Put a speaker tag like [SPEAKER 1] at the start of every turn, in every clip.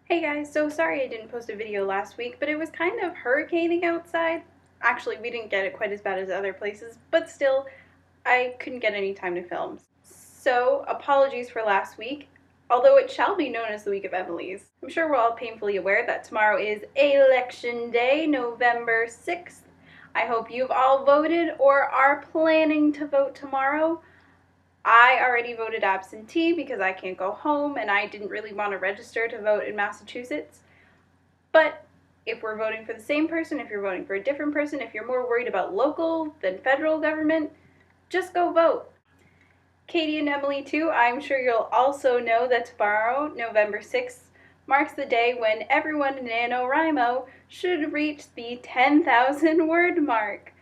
[SPEAKER 1] Hey guys, so sorry I didn't post a video last week, but it was kind of hurricaning outside. Actually, we didn't get it quite as bad as other places, but still, I couldn't get any time to film. So, apologies for last week, although it shall be known as the week of Emily's. I'm sure we're all painfully aware that tomorrow is Election Day, November 6th. I hope you've all voted or are planning to vote tomorrow. I already voted absentee because I can't go home and I didn't really want to register to vote in Massachusetts. But if we're voting for the same person, if you're voting for a different person, if you're more worried about local than federal government, just go vote. Katie and Emily too, I'm sure you'll also know that tomorrow, November 6th, marks the day when everyone in NaNoWriMo should reach the 10,000 word mark.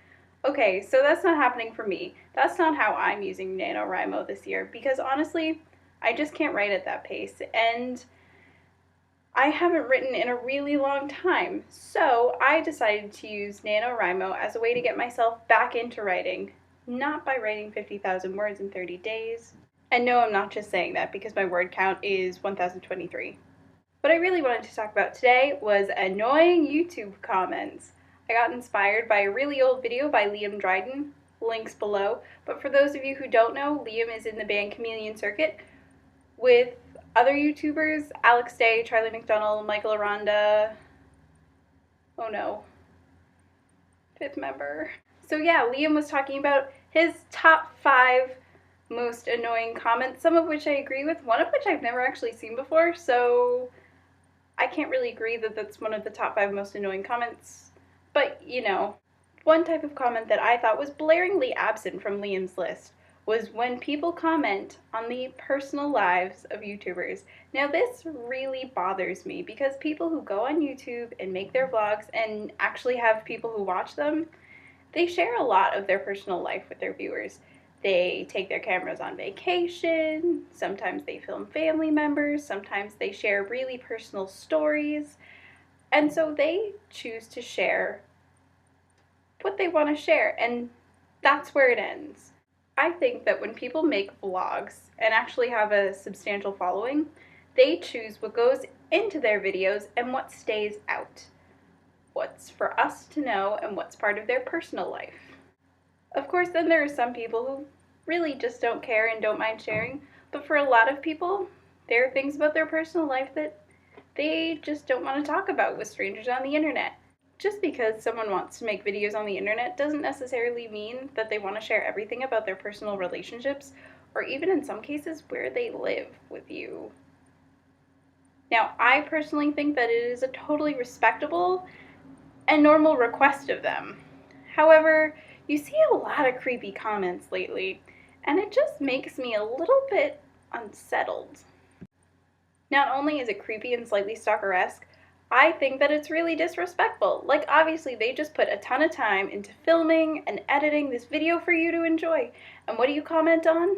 [SPEAKER 1] Okay, so that's not happening for me. That's not how I'm using NaNoWriMo this year because honestly, I just can't write at that pace and I haven't written in a really long time. So I decided to use NaNoWriMo as a way to get myself back into writing, not by writing 50,000 words in 30 days. And no, I'm not just saying that because my word count is 1,023. What I really wanted to talk about today was annoying YouTube comments. I got inspired by a really old video by Liam Dryden, links below, but for those of you who don't know, Liam is in the band Chameleon Circuit with other YouTubers, Alex Day, Charlie McDonald, Michael Aranda, oh no, fifth member. So yeah, Liam was talking about his top 5 most annoying comments, some of which I agree with, one of which I've never actually seen before, so I can't really agree that that's one of the top 5 most annoying comments. But, you know, one type of comment that I thought was blaringly absent from Liam's list was when people comment on the personal lives of YouTubers. Now this really bothers me because people who go on YouTube and make their vlogs and actually have people who watch them, they share a lot of their personal life with their viewers. They take their cameras on vacation, sometimes they film family members, sometimes they share really personal stories, and so they choose to share what they want to share, and that's where it ends. I think that when people make vlogs and actually have a substantial following, they choose what goes into their videos and what stays out. What's for us to know and what's part of their personal life. Of course, then there are some people who really just don't care and don't mind sharing, but for a lot of people, there are things about their personal life that they just don't want to talk about with strangers on the internet. Just because someone wants to make videos on the internet doesn't necessarily mean that they want to share everything about their personal relationships, or even in some cases where they live with you. Now, I personally think that it is a totally respectable and normal request of them. However, you see a lot of creepy comments lately, and it just makes me a little bit unsettled. Not only is it creepy and slightly stalker-esque, I think that it's really disrespectful. Like, obviously, they just put a ton of time into filming and editing this video for you to enjoy. And what do you comment on?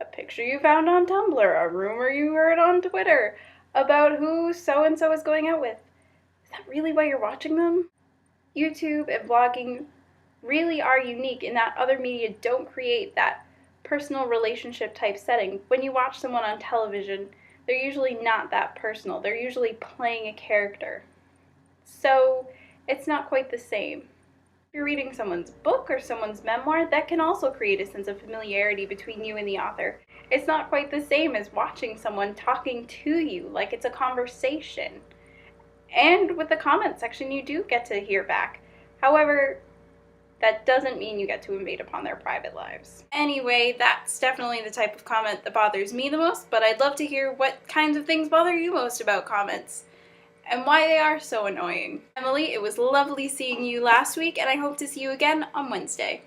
[SPEAKER 1] A picture you found on Tumblr, a rumor you heard on Twitter about who so-and-so is going out with. Is that really why you're watching them? YouTube and vlogging really are unique in that other media don't create that personal relationship type setting. When you watch someone on television, they're usually not that personal. They're usually playing a character. So it's not quite the same. If you're reading someone's book or someone's memoir, that can also create a sense of familiarity between you and the author. It's not quite the same as watching someone talking to you like it's a conversation. And with the comment section, you do get to hear back. However, that doesn't mean you get to invade upon their private lives. Anyway, that's definitely the type of comment that bothers me the most, but I'd love to hear what kinds of things bother you most about comments and why they are so annoying. Emily, it was lovely seeing you last week, and I hope to see you again on Wednesday.